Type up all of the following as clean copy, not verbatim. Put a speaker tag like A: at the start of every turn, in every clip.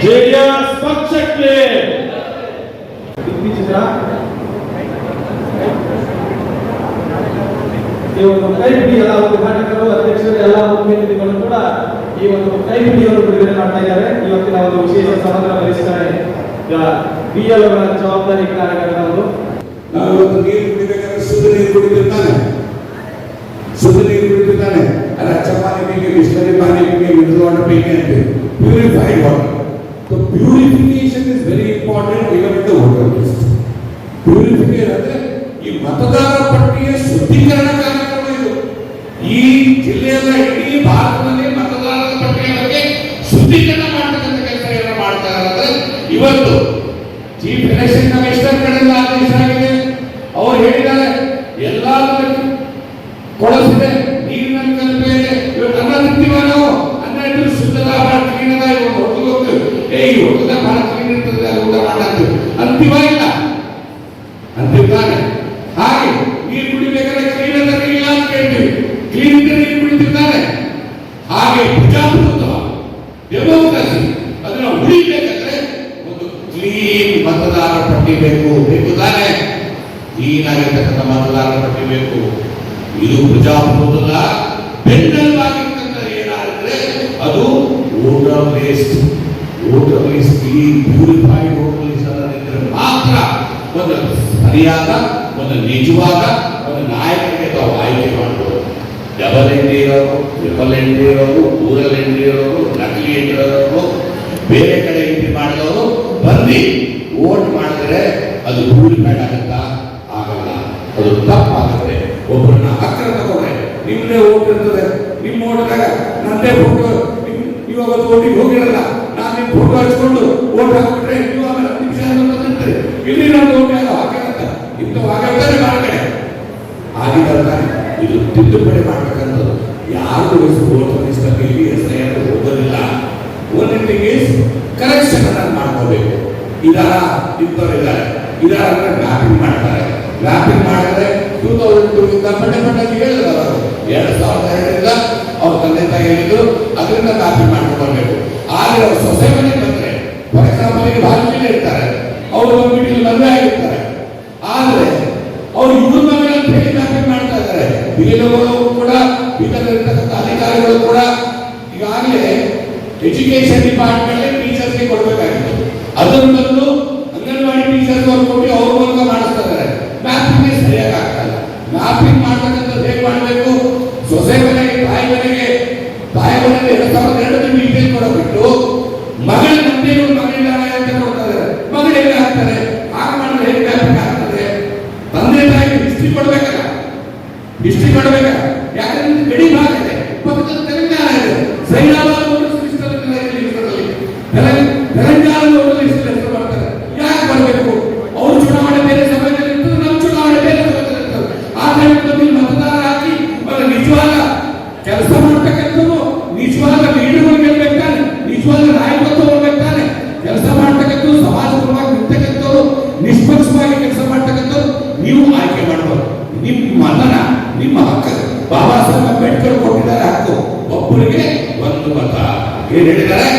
A: JDS ಪಕ್ಷಕ್ಕೆ ಇತ್ತೀಚಿನ ಈ ಒಂದು ಕೈಪಿಡಿ ಎಲ್ಲ ಉದ್ಘಾಟಕರು ಅಧ್ಯಕ್ಷರು ಎಲ್ಲ ಮುಖ್ಯಮಂತ್ರಿಗಳು ಕೂಡ ಈ ಒಂದು ಕೈಪಿಡಿಯನ್ನು ಬಿಡುಗಡೆ ಮಾಡ್ತಾ ಇದ್ದಾರೆ. ಇವತ್ತಿನ ಒಂದು ವಿಶೇಷ ಸಮಗ್ರ ಪರಿಷ್ಕರಣೆ ಬಿಎಲ್ ಅವರ ಜವಾಬ್ದಾರಿ ಕಾರ್ಯಕ್ರಮಗಳು.
B: ನಾವು ಇವತ್ತು ನೀರು ಕುಡಿಬೇಕಾದ್ರೆ ಶುದ್ಧ ನೀರು ಕುಡಿದಿರ್ತಾನೆ, ಶುದ್ಧ ನೀರು ಕುಡಿದಿರ್ತಾನೆ. ಅಲ್ಲ ಚಪಾತಿ ಬೇಕೆ, ಬಿಸ್ಲರಿ ಪಾನಿ ಬೇಕೆ, ಮಿನರಲ್ ವಾಟರ್ ಬೇಕೆ ಅಂತ purified water. So purification is very important even in the voter list. Purification ಅಂದ್ರೆ ಈ ಮತದಾರ ಪಟ್ಟಿಯ ಶುದ್ಧೀಕರಣ ಕಾರ್ಯಕ್ರಮ ಇದು. ಈ ಜಿಲ್ಲೆಯಲ್ಲ ಇಡೀ ಭಾರತದಲ್ಲಿ ಮತದಾರರ ಪಟ್ಟಿಯ ಬಗ್ಗೆ ಶುದ್ಧೀಕರಣ ಮಾಡತಕ್ಕಂಥ ಕೆಲಸ ಮಾಡ್ತಾರೆ. ಅಂದ್ರೆ ಇವತ್ತು ಚೀಫ್ ಎಲೆಕ್ಷನ್ ಕಮಿಷನರ್ ಕಡೆಯಿಂದ ಆದೇಶ ಆಗಿದೆ. ಅವರು ಹೇಳಿದ್ದಾರೆ ಎಲ್ಲಾದ್ರೂ ಕೊಡಿಸಿದೆ, ನೀರಿನಲ್ಲಿ ಕಲ್ಪೆ ಇದೆ. ಇವತ್ತು ಅನ್ನ ತಿಂತೀವ ನಾವು, ಅನ್ನ ಇಟ್ಟು ಶುದ್ಧದ ಬಹಳ ಕ್ಲೀನ್ ಅದ. ಇವಾಗ ಹೊರಗೋಗ್ತು ಈ ಹೊಟ್ಟದ ಬಹಳ ಕ್ಲೀನ್ ಇರ್ತದೆ, ಅದು ಊಟ ಮಾಡಂತ ಅಂತಿವ ಇಲ್ಲ ಅಂತಿದ್ದಾನೆ. ಹಾಗೆ ನೀರು ಕುಡಿಬೇಕಾದ್ರೆ ಕ್ಲೀನ್ ಅಂತ ಇಲ್ಲ ಅಂತ ಕೇಳ್ತೀವಿ, ಕ್ಲೀನ್ ಇದ್ರೆ ನೀರು ಕುಡಿತಿದ್ದಾರೆ. ಹಾಗೆ ಪ್ರಜಾಪ್ರಭುತ್ವ ಡೆಮೋಕ್ರಸಿ ಅದನ್ನ ಉಳಿಬೇಕಾದ್ರೆ ಒಂದು ಕ್ಲೀನ್ ಮತದಾರ ಪಟ್ಟಿ ಬೇಕು ತಾನೆ. ಕ್ಲೀನ್ ಆಗಿರ್ತಕ್ಕಂಥ ಮತದಾರರ ಪಟ್ಟಿ ಬೇಕು. ಇದು ಪ್ರಜಾಪ್ರಭುತ್ವದ ಬೆನ್ನೆಲುಬಾಗಿರ್ತಕ್ಕಂಥ ಏನಾದ್ರೆ ಅದು voter list. Voter list clean purified voter list ಅನ್ನೋದಿದ್ರೆ ಮಾತ್ರ ಒಂದು ಸರಿಯಾದ ಒಂದು ನಿಜವಾದ ಒಂದು ನಾಯಕರಿಗೆ ತಾವು ಆಯ್ಕೆ ಮಾಡಬಹುದು. ಡಬಲ್ ಎಂಟ್ರಿ ಇರೋರು, ಟ್ರಿಪಲ್ ಎಂಟ್ರಿ ಇರೋರು, ಊರಲ್ಲಿ ಎಂಟ್ರಿ ಇರೋರು, ನಕಲಿ ಎಂಟ್ರಿ ಇರೋರು, ಬೇರೆ ಕಡೆ ಎಂಟ್ರಿ ಮಾಡಿದವರು ಬಂದು ವೋಟ್ ಮಾಡಿದ್ರೆ ಅದು ಪ್ಯೂರಿಫೈಡ್ ಆಗುತ್ತಾ? ಆಗಲ್ಲ, ಅದು ತಪ್ಪಾಗುತ್ತೆ. ಒಬ್ಬರನ್ನ ಹತ್ತಿರ ತಗೊಂಡ್ರೆ ನಿಮ್ಮದೇ ಓಟ್ ಇರ್ತದೆ, ನಿಮ್ಮ ಓಟ್ದಾಗ ನಂದೇ ಫೋಟೋ, ಇವಾಗ ಓಟಿಗೆ ಹೋಗಿರಲ್ಲ, ನಾನು ನಿಮ್ಮ ಫೋಟೋ ಹಚ್ಕೊಂಡು ಓಟ್ ಹಾಕ್ಬಿಟ್ರೆ ನೀವು ಆಮೇಲೆ 10 ನಿಮಿಷ ನಿಂತರೆ ಇಲ್ಲಿ ನಮ್ದು ಓಟ್ ಯಾರು ಹಾಕಿರಂತ ಇಂಥ ಹಾಗಾಗ್ತಾರೆ ಮಾಡ್ಕಡೆ ಆಗಿರ್ತಾನೆ. ಇದು ತಿದ್ದುಪಡಿ ಮಾಡ್ತಕ್ಕಂಥದ್ದು. ಯಾರು ಓಟ್ ಲಿಸ್ಟಲ್ಲಿ ಇಲ್ಲಿ ಹೆಸರು ಹೋಗೋದಿಲ್ಲ. ಒಂದನೇ ಕೇಸ್ ಕರೆಕ್ಷನ್ ಅನ್ನ ಮಾಡ್ಕೋಬೇಕು. ಇದಾರ ಇಂಥವ್ರಿದ್ದಾರೆ, ಇದಾರ ಮ್ಯಾಪಿಂಗ್ ಮಾಡ್ತಾರೆ. ಮ್ಯಾಪಿಂಗ್ ಮಾಡಿದ್ರೆ 2002 ಇಂದ ಪಟ್ಟಣದಲ್ಲಿ ಹೇಳಿದ್ರು ಅವರು 2002ರಿಂದ ಅವ್ರ ತಂದೆ ತಾಯಿ ಹೇಳಿದ್ರು ಅದರಿಂದ ಮ್ಯಾಪಿಂಗ್ ಮಾಡ್ಕೊಂಡು ಬರಬೇಕು. ಆದ್ರೆ ಅವ್ರ ಸೊಸೆ ಮನೆಗೆ ಬಂದ್ರೆ ಫಾರ್ ಎಕ್ಸಾಂಪಲ್ ಭಾರತೀಯ ಇರ್ತಾರೆ, ಅವರು ಬಂದ್ಬಿಟ್ಟು ಮದುವೆ ಆಗಿರ್ತಾರೆ. ಆದ್ರೆ ಅವ್ರು ಇವ್ರ ಮನೆ ಅಂತ ಹೇಳಿ ಮ್ಯಾಪಿಂಗ್ ಮಾಡ್ತಾ ಇದ್ದಾರೆ. ಬಿಎಲ್ಒಗಳು ಕೂಡ, ಇತರತಕ್ಕಂಥ ಅಧಿಕಾರಿಗಳು ಕೂಡ ಈಗಾಗಲೇ ಎಜುಕೇಶನ್ ಡಿಪಾರ್ಟ್ಮೆಂಟ್ ಟೀಚರ್ಸ್ಗೆ ಕೊಡಬೇಕಾಗಿತ್ತು. ಅದನ್ನು ಬಂದು ಅಂಗನವಾಡಿ ಟೀಚರ್ಸ್ ಅವ್ರು ಕೊಟ್ಟು ಅವ್ರ ಮೂಲಕ ಮಾಡಿಸ್ತಾ ಇದ್ದಾರೆ. ಮ್ಯಾಪಿಂಗ್ ಸರಿಯಾಗಿ ಆಗ್ತಲ್ಲ. ಮ್ಯಾಪಿಂಗ್ ಮಾಡ್ತಕ್ಕಂಥದ್ದು ಹೇಗೆ ಮಾಡಬೇಕು? ಸೊಸೆ ಮನೆಗೆ, ತಾಯಿ ಮನೆಗೆ 2002 ಡೀಟೇಲ್ ಕೊಡಬಿಟ್ಟು ಮಗಳ ನಂದೇನು ಮಗಳಿಂದ ಅಂತ ಕೊಡ್ತಾ ಇದ್ದಾರೆ. ಮಗಳು ಹೇಗೆ ಆಗ್ತಾರೆ? ಹಾಗೆ ಮಾಡಿದ್ರೆ ಹೇಗೆ ಮ್ಯಾಪಿಂಗ್ ಆಗ್ತದೆ? ತಂದೆ ತಾಯಿಗೆ ಹಿಸ್ಟ್ರಿ ಕೊಡ್ಬೇಕಲ್ಲ, ಹಿಸ್ಟ್ರಿ ಕೊಡ್ಬೇಕಲ್ಲ. ಯಾಕಂದ್ರೆ ಗಡಿ ಭಾಗ ಇದೆ, ಪಕ್ಕದ ತೆಲಂಗಾಣ ಇದೆ. ಸೈನಾಬಾದ್ ತೆಲಂಗಾಣ ಹೆಸರು ಮಾಡ್ತಾರೆ. ಯಾಕೆ ಬರಬೇಕು? ಅವ್ರು ಚುನಾವಣೆ ಬೇರೆ ಸಮಯದಲ್ಲಿ ಇರ್ತದೆ, ನಮ್ಮ ಚುನಾವಣೆ ಬೇರೆ ಸಮಯದಲ್ಲಿ ಇರ್ತದೆ. ಆ ಟೈಮಲ್ಲಿ ಮತದಾರ ಹಾಕಿ ನಿಜವಾದ ಕೆಲಸ ಮಾಡ್ತಕ್ಕಂಥದ್ದು, ನಿಜವಾದ ಲೀಡರ್ಗಳು ಗೆಲ್ಬೇಕಾನೆ, ನಿಜವಾದ ನಾಯಕತ್ವ ಬರ್ಬೇಕಾನೆ. ಕೆಲಸ ಮಾಡ್ತಕ್ಕಂಥದ್ದು, ಸಮಾಜ ಪರವಾಗಿ ನಿಂತಕ್ಕಂಥವ್ರು, ನಿಷ್ಪಕ್ಷವಾಗಿ ಕೆಲಸ ಮಾಡ್ತಕ್ಕಂಥವ್ರು ನೀವು ಆಯ್ಕೆ ಮಾಡಬಹುದು. ನಿಮ್ಮ ಮತನ, ನಿಮ್ಮ ಹಕ್ಕು ಬಾಬಾ ಸಾಹೇಬ್ ಅಂಬೇಡ್ಕರ್ ಕೊಟ್ಟಿದ್ದಾರೆ ಹಕ್ಕು. ಒಬ್ಬರಿಗೆ ಒಂದು ಮತ ಏನ್ ಹೇಳಿದ್ದಾರೆ?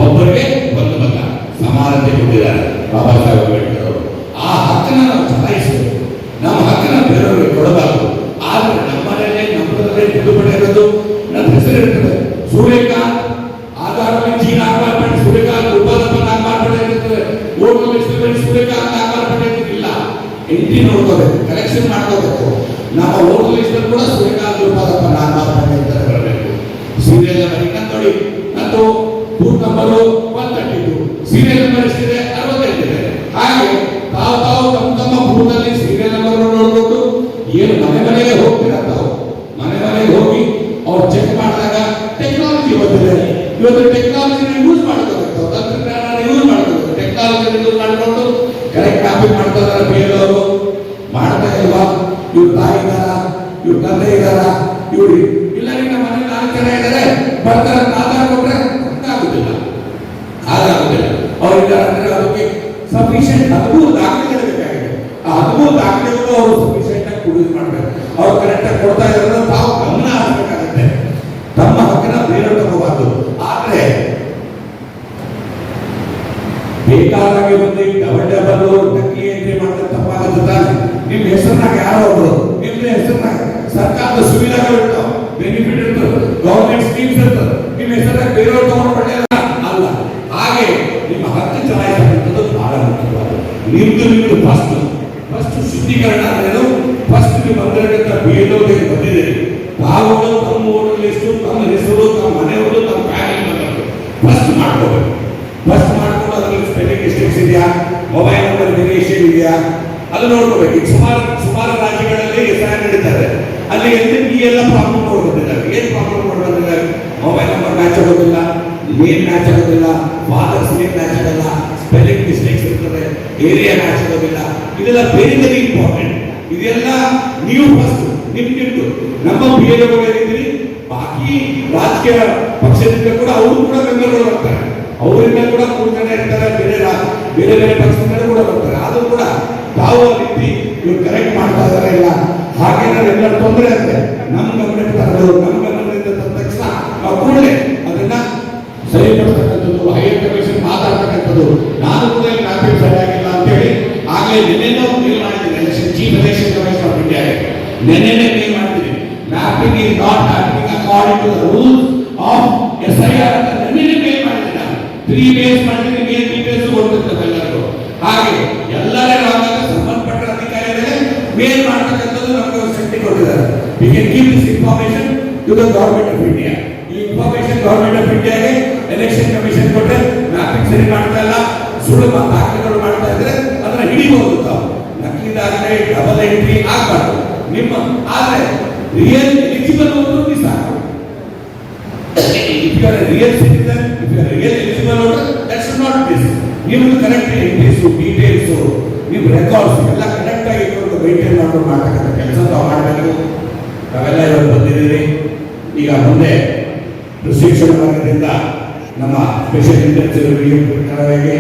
B: ಒಬ್ಬರಿಗೆ ಒಂದು ಮತ ಸಮಾನತೆ ಕೊಟ್ಟಿದ್ದಾರೆ ಬಾಬಾ ಸಾಹೇಬ್ ಅಂಬೇಡ್ಕರ್ ಅವರು. ಆ ಹಕ್ಕನ್ನ ನಾವು ಚಲಾಯಿಸಬೇಕು. ನಮ್ಮ ಹಕ್ಕನ್ನ ಬೇರೆಯವರಿಗೆ ಕೊಡಬಾರದು. ಆದ್ರೆ ನಮ್ಮನೇಲೆ ನಮ್ಮದರಲ್ಲೇ ತಿದ್ದುಪಡಿ ಇರೋದು ನನ್ನ ಹೆಸರು ಇರ್ತದೆ ಸೂರ್ಯಕಾಂತ್, ಆಧಾರವಾಗಿ ಜೀನ್ ಆಗ್ಬಾರ್ದು, ಸೂರ್ಯಕಾಂತ್ ಉಪಾಧ್ಯಕ್ಷ ಆಗ್ಬಾರ್ದು ಇರ್ತದೆ. ಓಟ್ ಲಿಸ್ಟಲ್ಲಿ ಸೂರ್ಯಕಾಂತ್ ಆಗ್ಬಾರ್ದು ಇಲ್ಲ. ಎಂಟ್ರಿ ನೋಡ್ಕೋಬೇಕು, ಕಲೆಕ್ಷನ್ ಮಾಡ್ಕೋಬೇಕು. ನಮ್ಮ ಓಟ್ ಲಿಸ್ಟ್ ಕೂಡ ಸೂರ್ಯಕಾಂತ್ ಉಪಾಧ್ಯಕ್ಷ ಆಗ್ಬಾರ್ದು ಅಂತ ಬರಬೇಕು. ಸೀರಿಯಲ್ ನಂಬರ್ ಇನ್ನೊಂದು ನೋಡಿ, ನಂದು ಬೂತ್ ನಂಬರ್ 132, ಸೀರಿಯಲ್ ನಂಬರ್ ಎಷ್ಟಿದೆ? 65 ಇದೆ. ಹಾಗೆ ತಾವು ತಮ್ಮ ಬೂತ್ ಅಲ್ಲಿ ಸೀರಿಯಲ್ ನಂಬರ್ ನೋಡ್ಕೊಂಡು ಏನು ಮನೆಗೆ ಹೋಗ್ತೀರ ತಾವು ಮನೆಗೆ ಹೋಗಿ ಅವ್ರು ಚೆಕ್ ಮಾಡಿದಾಗ ಟೆಕ್ನಾಲಜಿ ಬಂದಿದೆ. ಇವತ್ತು ಟೆಕ್ನಾಲಜಿನ ಯೂಸ್ ಮಾಡ್ಕೋಬೇಕು, ತಂತ್ರಜ್ಞಾನ ಯೂಸ್ ಮಾಡ್ಕೋಬೇಕು. ಟೆಕ್ನಾಲಜಿ ಯೂಸ್ ಮಾಡಿಕೊಂಡು ಕರೆಕ್ಟ್ ಮ್ಯಾಪಿಂಗ್ ಮಾಡ್ತಾ ಇದ್ದಾರೆ. ಬೇರೆಯವರು ಮಾಡ್ತಾ ಇಲ್ವಾ? ಇವ್ರ ತಾಯಿ ಇದ್ದಾರ, ಇವ್ರ ತಂದೆ ಇದ್ದಾರ, ಇವ್ರು ಇಲ್ಲ ನಿಮ್ಮ ಮನೇಲಿ 4 ಜನ ಇದ್ದಾರೆ ಬರ್ತಾರೆ ಅಂತ ಆಧಾರ ಕೊಟ್ರೆ ಆಗುದಿಲ್ಲ. ಅವ್ರಿದ್ದಾರೆ ಅಂದ್ರೆ ಅದಕ್ಕೆ ಸಫಿಷಿಯಂಟ್ 13 ದಾಖಲೆಗಳು ಬೇಕಾಗಿದೆ. ಆ 13 ದಾಖಲೆಗಳು ಅವರು ಸಫಿಷಿಯಂಟ್ ಆಗಿ ಪ್ರೊಡ್ಯೂಸ್ ಮಾಡಬೇಕು. ಅವ್ರು ಕರೆಕ್ಟ್ ಆಗಿ ಕೊಡ್ತಾ ಇರೋದನ್ನ ತಾವು ಗಮನ ಹರಿಸಬೇಕಾಗುತ್ತೆ. ತಮ್ಮ ಹಕ್ಕನ್ನ ಬೇರೆ ತಗೋಬಾರ್ದು. ಆದ್ರೆ ಬೇಕಾದಾಗೆ ಬಂದು ಡಬಲ್ ನಕಲಿ ಎಂಟ್ರಿ ಮಾಡಿದ್ರೆ ತಪ್ಪಾಗುತ್ತೆ ತಾನೆ. ನಿಮ್ಮ ಹೆಸರಿನಾಗ ಯಾರೋ ಒಬ್ರು ನಿಮ್ಮ ಹೆಸರಿನಾಗ ಸರ್ಕಾರದ ಸುವಿಧಾಗಳು ಇರ್ತಾವ, ಬೆನಿಫಿಟ್ ಇರ್ತದೆ, ಗವರ್ಮೆಂಟ್ ಸ್ಕೀಮ್ಸ್ ಇರ್ತದೆ, ನಿಮ್ಮ ಹೆಸರಾಗ ಬೇರೆಯವ್ರು ತಗೊಂಡು ಒಳ್ಳೆಯಲ್ಲ ಅಲ್ಲ. ಹಾಗೆ ನಿಮ್ಮ ಹಕ್ಕು ಚಲಾಯಿಸಬೇಕಂತದ್ದು ಬಹಳ ಮುಖ್ಯವಾದ. ನಿಮ್ದು ಫಸ್ಟ್ ಶುದ್ಧೀಕರಣ ಅಂದ್ರೇನು? ಫಸ್ಟ್ ನೀವು ಬಂದಿರತಕ್ಕ ಬೇಡೋದೇ ಬಂದಿದ್ದೀರಿ, ತಾವುಗಳು ತಮ್ಮ ಓಟರ್ ಲಿಸ್ಟು, ತಮ್ಮ ಹೆಸರು, ತಮ್ಮ ಮನೆಯವರು, ತಮ್ಮ ಫ್ಯಾಮಿಲಿ ಮೆಂಬರ್ ಫಸ್ಟ್ ಮಾಡ್ಕೋಬೇಕು. ಫಸ್ಟ್ ಮಾಡ್ಕೊಂಡು ಅದರಲ್ಲಿ ಸ್ಪೆಲ್ಲಿಂಗ್ ಮಿಸ್ಟೇಕ್ಸ್ ಇದೆಯಾ, ಮೊಬೈಲ್ ನಂಬರ್ ವೇರಿಯೇಷನ್ ಇದೆಯಾ, ಅದು ನೋಡ್ಕೋಬೇಕು. ಈಗ ಸುಮಾರು ರಾಜ್ಯಗಳಲ್ಲಿ SIR ನಡೀತಾರೆ, ಅಲ್ಲಿ ಈ ಎಲ್ಲ ಪ್ರಾಬ್ಲಮ್ ನೋಡ್ಕೊಂಡಿದ್ದಾರೆ. ಏನ್ ಪ್ರಾಬ್ಲಮ್ ನೋಡ್ಕೊಂಡಿದ್ದಾರೆ? ಮೊಬೈಲ್ ನಂಬರ್ ಮ್ಯಾಚ್ ಆಗೋದಿಲ್ಲ, ನೇಮ್ ಮ್ಯಾಚ್ ಆಗೋದಿಲ್ಲ, ಫಾದರ್ಸ್ ನೇಮ್ ಮ್ಯಾಚ್ ಆಗಲ್ಲ, ಸ್ಪೆಲ್ಲಿಂಗ್ ಮಿಸ್ಟೇಕ್ಸ್ ಇರ್ತದೆ, ಏರಿಯಾ ಮ್ಯಾಚ್ ಆಗೋದಿಲ್ಲ. ಇದೆಲ್ಲ ವೆರಿ ವೆರಿ ಇಂಪಾರ್ಟೆಂಟ್. ಇದೆಲ್ಲ ನೀವು ಫಸ್ಟ್ ನಿಮ್ಗಿಟ್ಟು ನಮ್ಮ ಬೇರೆಯವರಿದ್ದೀರಿ, ಬಾಕಿ ರಾಜಕೀಯ ಪಕ್ಷದಿಂದ ಕೂಡ ಅವರು ಕೂಡ ಮೆಂಬರ್ಗಳು ಬರ್ತಾರೆ, ಅವರಿಂದ ಕೂಡ 3 ಜನ ಇರ್ತಾರೆ, ಬೇರೆ ಬೇರೆ ಪಕ್ಷದಿಂದ ಕೂಡ ಬರ್ತಾರೆ. ಆದರೂ ಕೂಡ ತಾವು ರೀತಿ ಇವ್ರು ಕರೆಕ್ಟ್ ಮಾಡ್ತಾ ಇದಾರೆ ಇಲ್ಲ, ಹಾಗೆ ನಾವೆಲ್ಲ ತೊಂದರೆ ಅಂತೆ ನಮ್ಮ ಗಮನಕ್ಕೆ ತರಲು, ನಮ್ಮ ಗಮನದಿಂದ ತಂದ ತಕ್ಷಣ ನಾವು ಕೂಡಲೇ ಅದನ್ನ ಸರಿಪಡಿಸ್ತಕ್ಕಂಥದ್ದು, ಹೈಯರ್ ಕಮಿಷನ್ ಮಾತಾಡ್ತಕ್ಕಂಥದ್ದು. ನಾನು ಕೂಡ ಇಲ್ಲಿ ಮ್ಯಾಪಿಂಗ್ ಸರಿಯಾಗಿಲ್ಲ ಅಂತ ಹೇಳಿ ಆಗಲೇ ನಿನ್ನೆನೋ ಮೇಲ್ ಮಾಡಿದ್ದೀನಿ election chief election commission of India, ನಿನ್ನೆನೇ ಮೇಲ್ ಮಾಡಿದ್ದೀನಿ. Mapping is not happening according to the rules of SIR ಅಂತ ನಿನ್ನೆನೇ ಮೇಲ್ ಮಾಡಿದ್ದೀನಿ. ನಾನು 3 ಮೇಲ್ಸ್ ಮಾಡಿದ್ದೀನಿ, ಮೇಲ್ ಡೀಟೇಲ್ಸ್ ಕೊಡ್ತಿರ್ತದೆ ಎಲ್ಲರಿಗೂ. ಹಾಗೆ ಎಲ್ಲರೇ ಸಂಬಂಧಪಟ್ಟ ಅಧಿಕಾರಿಗಳೇ ಮೇಲ್ ಮಾಡ್ತಕ್ಕಂಥದ್ದು ನಮಗೆ ಶಕ್ತಿ ಕೊಟ್ಟಿದ್ದಾರೆ. We can give this information to the government of India. ಈ ಇನ್ಫಾರ್ಮೇಶನ್ ಗವರ್ಮೆಂಟ್ ಆಫ್ ಇಂಡಿಯಾಗೆ ಎಲೆಕ್ಷನ್ ಕಮಿಷನ್ ಕೊಟ್ಟರೆ ಮ್ಯಾಪಿಂಗ್ ಸರಿ ಮಾಡ್ತಾ ಇಲ್ಲ, ಸುಳ್ಳು ದಾಖಲೆಗಳು ಮಾಡ್ತಾ ಇದ್ರೆ ಅದನ್ನ ಹಿಡಿಬಹುದು. ತಾವು ನಕಲಿ ದಾಖಲೆ, ಡಬಲ್ ಎಂಟ್ರಿ ಆಗಬಾರ್ದು ನಿಮ್ಮ. ಆದ್ರೆ ರಿಯಲ್ ಎಲಿಜಿಬಲ್ ವೋಟರ್ ಸಾಕು. If you are a real citizen, if you are a real eligible voter, that should not be this. ನಿಮ್ದು ಕರೆಕ್ಟ್ ಎಂಟ್ರೀಸ್, ಡೀಟೇಲ್ಸ್, ನಿಮ್ಮ ರೆಕಾರ್ಡ್ಸ್ ಎಲ್ಲ ಕರೆಕ್ಟ್ ಆಗಿ ಮೇಂಟೈನ್ ಮಾಡ್ಕೊಂಡು ಮಾಡ್ತಕ್ಕಂಥ ಕೆಲಸ ತಾವು ಮಾಡಬೇಕು. ತಾವೆಲ್ಲ ಇವತ್ತು ಬಂದಿದ್ದೀರಿ. ಈಗ ಮುಂದೆ ಪ್ರಶಿಕ್ಷಣ ವರ್ಗದಿಂದ ನಮ್ಮ ಸ್ಪೆಷಲ್ ಇಂಟೆನ್ಸಿವ್ ರಿವ್ಯೂ ಪ್ರಕಾರವಾಗಿ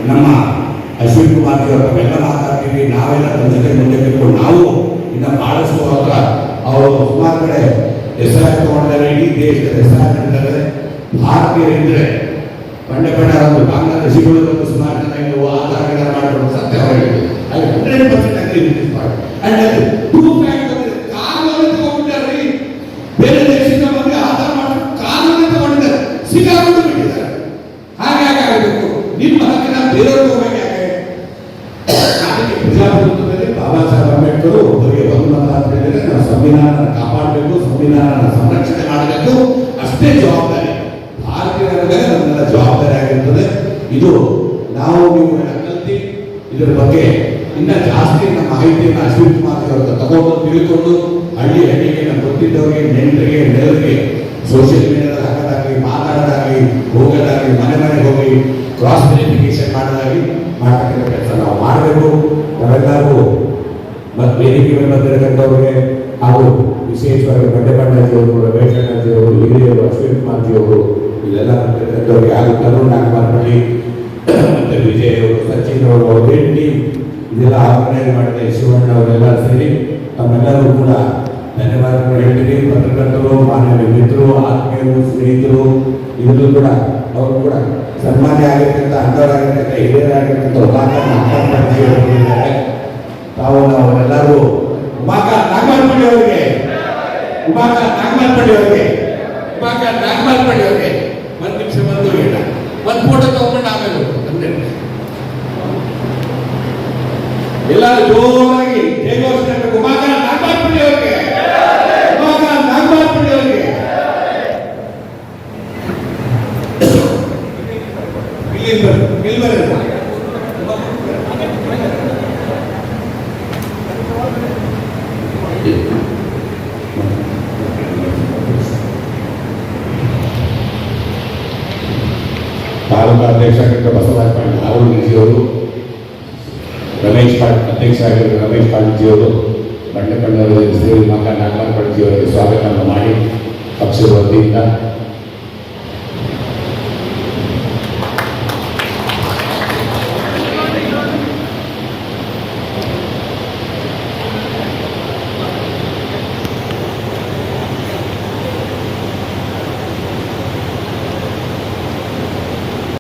B: ನಮ್ಮ ಅಶ್ವಿನ್ ಕುಮಾರ್ ಅವರು ತಾವೆಲ್ಲ ಮಾತಾಡ್ತೀವಿ. ನಾವೆಲ್ಲ ತಮ್ಮ ಜೊತೆ ಮುಂದೆ ಬಿಟ್ಕೊಂಡು ನಾವು ಇನ್ನು ಬಹಳಷ್ಟು ಅವರು ಸುಮಾರು ಕಡೆ SIR ತಗೊಂಡಿದ್ದಾರೆ, ಇಡೀ ದೇಶದ SIR ನಡೀತಾರೆ. ಭಾರತೀಯರಿದ್ರೆ ಬಣ್ಣ ಒಂದು ಬಾಂಗ್ಲಾದೇಶಿಗಳು ಮತ್ತು ಸುಮಾರು ಜನ ನೀವು ಆಧಾರ್ ಕಾರ್ಡ್ ಮಾಡಿಕೊಂಡು ಸತ್ಯ ಅವರಿಗೆ ಅಲ್ಲಿ 100% ಆಗಿ ರಿಲೀಸ್ ಮಾಡಿ. ಅಂಡ್ ಅದು 2 ಫ್ಯಾಕ್ಟ್ ಬಂದಿದೆ, ಕಾನೂನು ತಗೊಂಡಿದ್ದಾರೆ. ಬೇರೆ ದೇಶದಿಂದ ಬಂದು ಆಧಾರ್ ಮಾಡಿ ಕಾನೂನು ತಗೊಂಡಿದ್ದಾರೆ, ಸಿಕ್ಕಾಕೊಂಡು ಬಿಟ್ಟಿದ್ದಾರೆ. ಹಾಗೆ ಆಗಬೇಕು. ನಿಮ್ಮ ಹಕ್ಕಿನ ಬೇರೆಯವರು ತಗೋಬೇಕಾಗೆ. ಅದಕ್ಕೆ ಪ್ರಜಾಪ್ರಭುತ್ವದಲ್ಲಿ ಬಾಬಾ ಸಾಹೇಬ್ ಅಂಬೇಡ್ಕರ್ ಒಬ್ಬರಿಗೆ ಒಂದು ಮತ ಅಂತ ಹೇಳಿದ್ರೆ ನಾವು ಸಂವಿಧಾನ ಕಾಪಾಡಬೇಕು, ಸಂವಿಧಾನ ಸಂರಕ್ಷಣೆ ಮಾಡಬೇಕು, ಅಷ್ಟೇ ಜವಾಬ್ದಾರಿ ಭಾರತೀಯರ ಮೇಲೆ ನಮ್ಮೆಲ್ಲ ಜವಾಬ್ದಾರಿ ಆಗಿರ್ತದೆ. ಇದು ನಾವು ನೀವು ಕಲ್ತಿ ಇದರ ಬಗ್ಗೆ ಇನ್ನ ಜಾಸ್ತಿ ನಮ್ಮ ಮಾಹಿತಿಯನ್ನು ಅಶ್ವಿನ್ ಕುಮಾರ್ ಅವರ ತಗೊಂಡು ತಿಳ್ಕೊಂಡು ಹಳ್ಳಿಗೆ ನಮ್ಗೆ ಗೊತ್ತಿದ್ದವರಿಗೆ, ನೆಂಟರಿಗೆ, ನೆಲರಿಗೆ ಸೋಷಿಯಲ್ ಮೀಡಿಯಾದಲ್ಲಿ ಹಾಕೋದಾಗಲಿ, ಮಾತಾಡೋದಾಗಲಿ, ಹೋಗೋದಾಗಲಿ, ಮನೆಗೆ ಹೋಗಿ ಕ್ರಾಸ್ ವೆರಿಫಿಕೇಶನ್ ಮಾಡೋದಾಗಲಿ ಮಾಡ್ತಕ್ಕಂಥ ಕೆಲಸ ನಾವು ಮಾಡಬೇಕು. ನಾವೆಲ್ಲರಿಗೂ ಮತ್ತು ವೇದಿಕೆ ಮೇಲೆ ಬಂದಿರತಕ್ಕಂಥವ್ರಿಗೆ ಹಾಗೂ ವಿಶೇಷವಾಗಿ ಬಂಡೆಪಣ್ಣಜಿಯವರು, ರಮೇಶ್ ಅಣ್ಣಜಿಯವರು, ಹಿರಿಯರು, ಅಶ್ವಿನ್ ಕುಮಾರ್ ಜಿಯವರು, ಇದೆಲ್ಲ ಬಂದಿರತಕ್ಕಂಥವ್ರಿಗೆ ಹಾಗೂ ತರುಣ್ ನಾಗಮಾರ್ಪಳ್ಳಿ ಮತ್ತು ವಿಜಯ್ ಅವರು, ಸಚಿನ್ ಅವರು, ಅವ್ರ ಟೀಮ್ ಇದೆಲ್ಲ ಆರ್ಗನೈಸ್ ಮಾಡಿದೆ. ಶಿವಣ್ಣ ಅವರೆಲ್ಲ ಸೇರಿ ತಮ್ಮೆಲ್ಲರೂ ಕೂಡ ಧನ್ಯವಾದಗಳು ಹೇಳ್ತೀವಿ. ಪತ್ರಕರ್ತರು, ಮಾನವೀಯ ಮಿತ್ರರು, ಆತ್ಮೀಯರು, ಸ್ನೇಹಿತರು ಇದರಲ್ಲೂ ಕೂಡ ಅವರು ಕೂಡ ಸನ್ಮಾನ್ಯ ಆಗಿರ್ತಕ್ಕಂಥ ಅಂಧರಾಗಿರ್ತಕ್ಕಂಥ ಹಿರಿಯರಾಗಿರ್ತಕ್ಕಂಥ ನಾಗಮಾರ್ಪಳ್ಳಿದ್ದಾರೆ. ತಾವು ನಾವೆಲ್ಲರೂ ನಾಗಮಾರ್ಪಳ್ಳಿ ಅವರಿಗೆ ಒಂದು ನಿಮಿಷ ಬಂದು ಹೇಳ ಒಂದು ಫೋಟೋ ತಗೊಂಡು ಆಮೇಲೆ ಎಲ್ಲರೂ ಜೋರಾಗಿ ಜಯಘೋಷಣೆ ನಾಗಮಾರ್ಪಳ್ಳಿ ಅವರಿಗೆ, ನಾಗಮಾರ್ಪಳ್ಳಿ ಅವರಿಗೆ. ತಾಲೂಕಾ ಅಧ್ಯಕ್ಷ ಬಸವರಾಜ ರಾಹುಲ್ ಗಾಂಧಿಯವರು, ರಮೇಶ್ ಅಧ್ಯಕ್ಷ ಆಗಿರುವ ರಮೇಶ್ ಪಾಟೀಲ್ಜಿಯವರು, ಬಂಡೆಪಣ್ಣವರು ಸೇರಿ ನಾಗಮಾರ್ಪಳ್ಳಿಜಿಯವರಿಗೆ ಸ್ವಾಗತವನ್ನು ಮಾಡಿ ಪಕ್ಷದ ವತಿಯಿಂದ